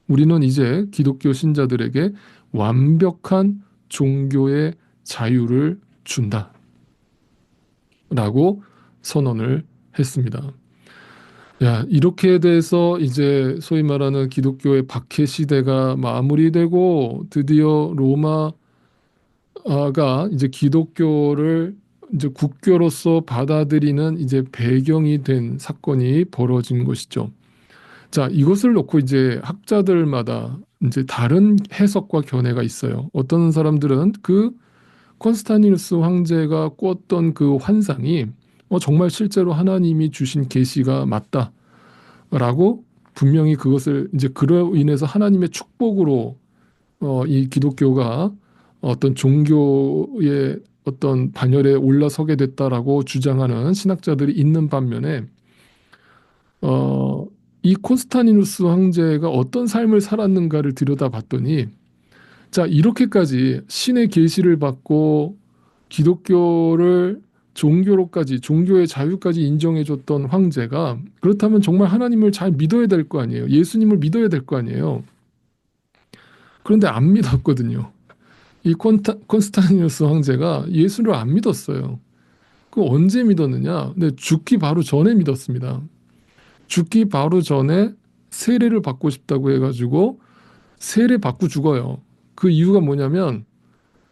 우리는 이제 기독교 신자들에게 완벽한 종교의 자유를 준다. 라고 선언을 했습니다. 야, 이렇게 돼서 이제 소위 말하는 기독교의 박해 시대가 마무리되고 드디어 로마가 이제 기독교를 이제 국교로서 받아들이는 이제 배경이 된 사건이 벌어진 것이죠. 자, 이것을 놓고 이제 학자들마다 이제 다른 해석과 견해가 있어요. 어떤 사람들은 그 콘스탄티누스 황제가 꿨던 그 환상이 정말 실제로 하나님이 주신 계시가 맞다라고 분명히 그것을 이제 그로 인해서 하나님의 축복으로 이 기독교가 어떤 종교의 어떤 반열에 올라서게 됐다라고 주장하는 신학자들이 있는 반면에 이 콘스탄티누스 황제가 어떤 삶을 살았는가를 들여다봤더니 자, 이렇게까지 신의 계시를 받고 기독교를 종교로까지, 종교의 자유까지 인정해줬던 황제가 그렇다면 정말 하나님을 잘 믿어야 될 거 아니에요. 예수님을 믿어야 될 거 아니에요. 그런데 안 믿었거든요. 이 콘스탄티누스 황제가 예수를 안 믿었어요. 그 언제 믿었느냐? 근데 죽기 바로 전에 믿었습니다. 죽기 바로 전에 세례를 받고 싶다고 해가지고 세례 받고 죽어요. 그 이유가 뭐냐면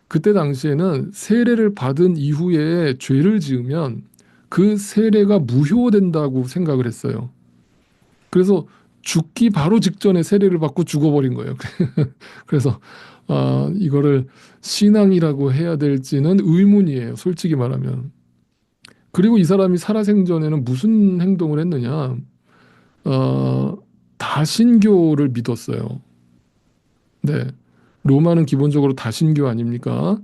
그때 당시에는 세례를 받은 이후에 죄를 지으면 그 세례가 무효된다고 생각을 했어요. 그래서 죽기 바로 직전에 세례를 받고 죽어버린 거예요. 그래서 이거를 신앙이라고 해야 될지는 의문이에요. 솔직히 말하면. 그리고 이 사람이 살아생전에는 무슨 행동을 했느냐? 어, 다신교를 믿었어요. 네. 로마는 기본적으로 다신교 아닙니까?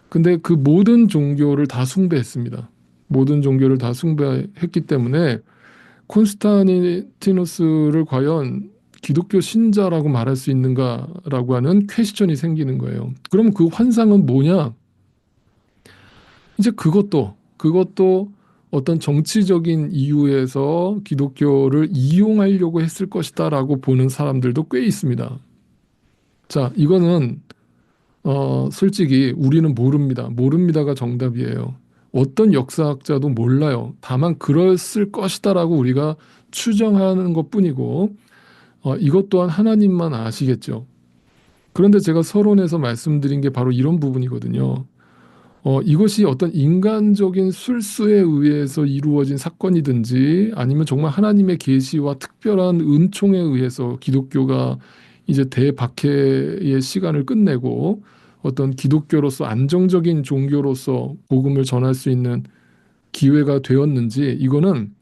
근데 그 모든 종교를 다 숭배했습니다. 모든 종교를 다 숭배했기 때문에 콘스탄티누스를 과연 기독교 신자라고 말할 수 있는가라고 하는 퀘스천이 생기는 거예요. 그럼 그 환상은 뭐냐? 이제 그것도 어떤 정치적인 이유에서 기독교를 이용하려고 했을 것이다라고 보는 사람들도 꽤 있습니다. 자, 이거는 솔직히 우리는 모릅니다. 모릅니다가 정답이에요. 어떤 역사학자도 몰라요. 다만 그랬을 것이다라고 우리가 추정하는 것뿐이고 이것 또한 하나님만 아시겠죠. 그런데 제가 서론에서 말씀드린 게 바로 이런 부분이거든요. 이것이 어떤 인간적인 술수에 의해서 이루어진 사건이든지 아니면 정말 하나님의 계시와 특별한 은총에 의해서 기독교가 이제 대박해의 시간을 끝내고 어떤 기독교로서 안정적인 종교로서 복음을 전할 수 있는 기회가 되었는지 이거는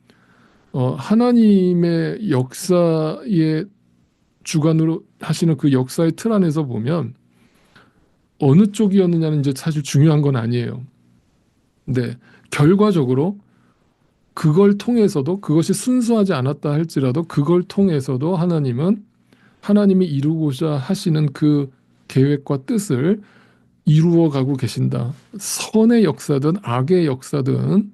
하나님의 역사의 주관으로 하시는 그 역사의 틀 안에서 보면 어느 쪽이었느냐는 이제 사실 중요한 건 아니에요. 근데 결과적으로 그걸 통해서도 그것이 순수하지 않았다 할지라도 그걸 통해서도 하나님은 하나님이 이루고자 하시는 그 계획과 뜻을 이루어 가고 계신다. 선의 역사든 악의 역사든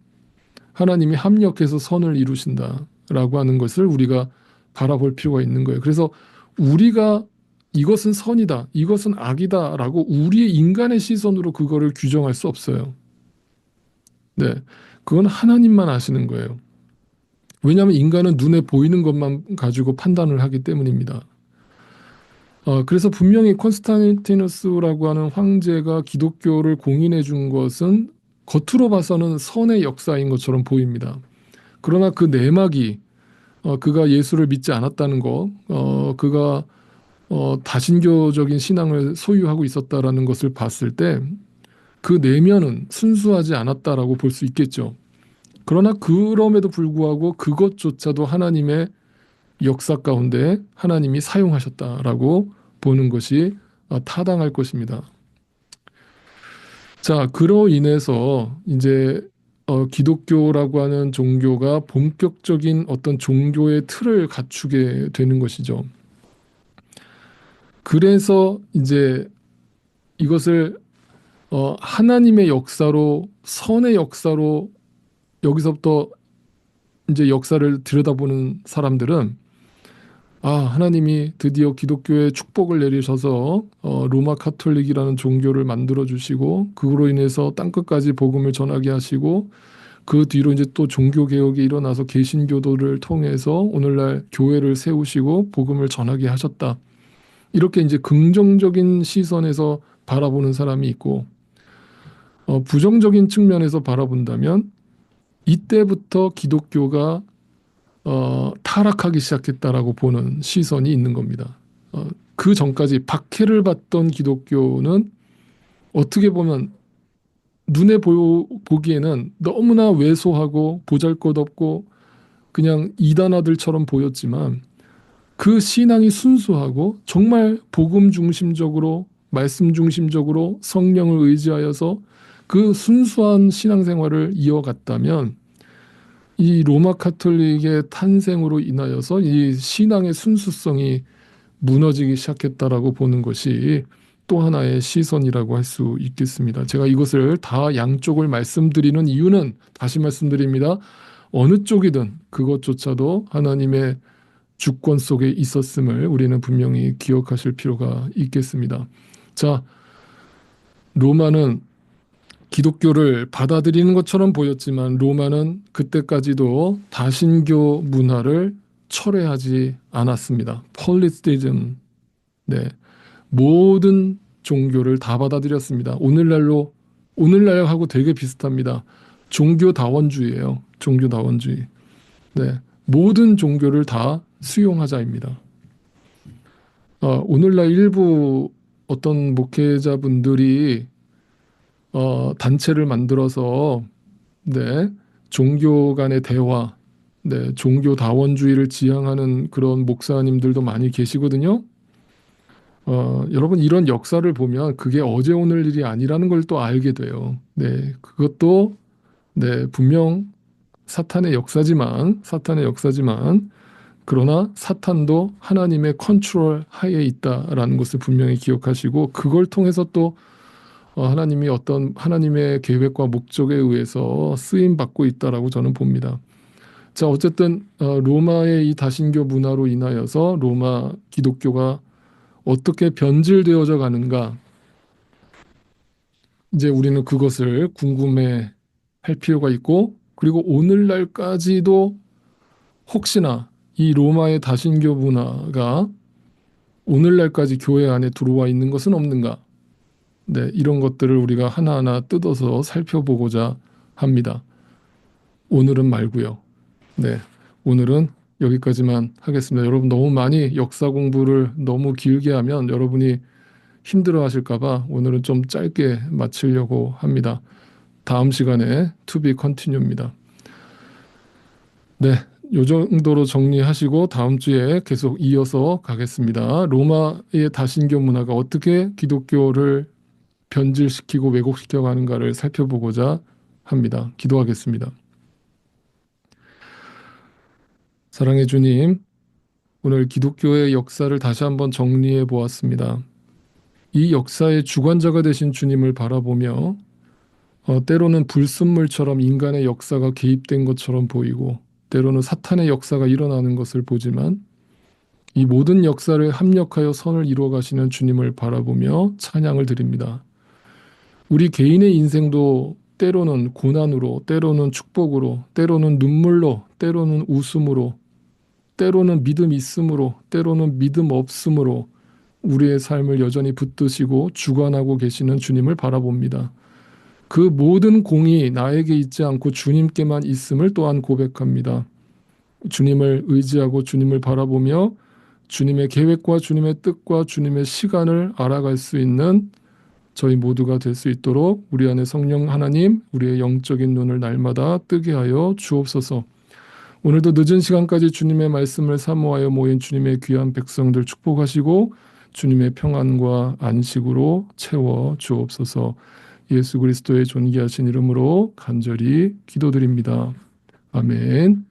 하나님이 합력해서 선을 이루신다라고 하는 것을 우리가 바라볼 필요가 있는 거예요. 그래서 우리가 이것은 선이다, 이것은 악이다라고 우리의 인간의 시선으로 그거를 규정할 수 없어요. 네, 그건 하나님만 아시는 거예요. 왜냐하면 인간은 눈에 보이는 것만 가지고 판단을 하기 때문입니다. 그래서 분명히 콘스탄티누스라고 하는 황제가 기독교를 공인해 준 것은 겉으로 봐서는 선의 역사인 것처럼 보입니다. 그러나 그 내막이 그가 예수를 믿지 않았다는 것, 그가 다신교적인 신앙을 소유하고 있었다라는 것을 봤을 때 그 내면은 순수하지 않았다라고 볼 수 있겠죠. 그러나 그럼에도 불구하고 그것조차도 하나님의 역사 가운데 하나님이 사용하셨다라고 보는 것이 타당할 것입니다. 자, 그로 인해서 이제 기독교라고 하는 종교가 본격적인 어떤 종교의 틀을 갖추게 되는 것이죠. 그래서 이제 이것을 하나님의 역사로 선의 역사로 여기서부터 이제 역사를 들여다보는 사람들은 하나님이 드디어 기독교에 축복을 내리셔서 로마 카톨릭이라는 종교를 만들어 주시고 그로 인해서 땅끝까지 복음을 전하게 하시고 그 뒤로 이제 또 종교 개혁이 일어나서 개신교도를 통해서 오늘날 교회를 세우시고 복음을 전하게 하셨다. 이렇게 이제 긍정적인 시선에서 바라보는 사람이 있고 부정적인 측면에서 바라본다면 이때부터 기독교가 타락하기 시작했다라고 보는 시선이 있는 겁니다. 그 전까지 박해를 받던 기독교는 어떻게 보면 눈에 보기에는 너무나 왜소하고 보잘것없고 그냥 이단아들처럼 보였지만 그 신앙이 순수하고 정말 복음 중심적으로 말씀 중심적으로 성령을 의지하여서 그 순수한 신앙생활을 이어갔다면 이 로마 카톨릭의 탄생으로 인하여서 이 신앙의 순수성이 무너지기 시작했다라고 보는 것이 또 하나의 시선이라고 할 수 있겠습니다. 제가 이것을 다 양쪽을 말씀드리는 이유는 다시 말씀드립니다. 어느 쪽이든 그것조차도 하나님의 주권 속에 있었음을 우리는 분명히 기억하실 필요가 있겠습니다. 자, 로마는 기독교를 받아들이는 것처럼 보였지만 로마는 그때까지도 다신교 문화를 철회하지 않았습니다. 폴리티즘, 네, 모든 종교를 다 받아들였습니다. 오늘날하고 되게 비슷합니다. 종교다원주의예요. 종교다원주의. 네, 모든 종교를 다 수용하자입니다. 오늘날 일부 어떤 목회자분들이 단체를 만들어서 네, 종교 간의 대화, 네, 종교다원주의를 지향하는 그런 목사님들도 많이 계시거든요. 여러분 이런 역사를 보면 그게 어제 오늘 일이 아니라는 걸 또 알게 돼요. 네, 그것도 네, 분명 사탄의 역사지만 그러나 사탄도 하나님의 컨트롤 하에 있다라는 것을 분명히 기억하시고 그걸 통해서 또 하나님이 어떤 하나님의 계획과 목적에 의해서 쓰임 받고 있다라고 저는 봅니다. 자, 어쨌든 로마의 이 다신교 문화로 인하여서 로마 기독교가 어떻게 변질되어져 가는가? 이제 우리는 그것을 궁금해 할 필요가 있고, 그리고 오늘날까지도 혹시나 이 로마의 다신교 문화가 오늘날까지 교회 안에 들어와 있는 것은 없는가? 네, 이런 것들을 우리가 하나하나 뜯어서 살펴보고자 합니다. 오늘은 말고요. 네, 오늘은 여기까지만 하겠습니다. 여러분 너무 많이 역사 공부를 너무 길게 하면 여러분이 힘들어 하실까봐 오늘은 좀 짧게 마치려고 합니다. 다음 시간에 to be continue입니다. 네, 요 정도로 정리하시고 다음 주에 계속 이어서 가겠습니다. 로마의 다신교 문화가 어떻게 기독교를 변질시키고 왜곡시켜 가는가를 살펴보고자 합니다. 기도하겠습니다. 사랑의 주님, 오늘 기독교의 역사를 다시 한번 정리해 보았습니다. 이 역사의 주관자가 되신 주님을 바라보며 때로는 불순물처럼 인간의 역사가 개입된 것처럼 보이고 때로는 사탄의 역사가 일어나는 것을 보지만 이 모든 역사를 합력하여 선을 이루어 가시는 주님을 바라보며 찬양을 드립니다. 우리 개인의 인생도 때로는 고난으로, 때로는 축복으로, 때로는 눈물로, 때로는 웃음으로, 때로는 믿음 있음으로, 때로는 믿음 없음으로 우리의 삶을 여전히 붙드시고 주관하고 계시는 주님을 바라봅니다. 그 모든 공이 나에게 있지 않고 주님께만 있음을 또한 고백합니다. 주님을 의지하고 주님을 바라보며 주님의 계획과 주님의 뜻과 주님의 시간을 알아갈 수 있는 저희 모두가 될 수 있도록 우리 안에 성령 하나님, 우리의 영적인 눈을 날마다 뜨게 하여 주옵소서. 오늘도 늦은 시간까지 주님의 말씀을 사모하여 모인 주님의 귀한 백성들 축복하시고 주님의 평안과 안식으로 채워 주옵소서. 예수 그리스도의 존귀하신 이름으로 간절히 기도드립니다. 아멘.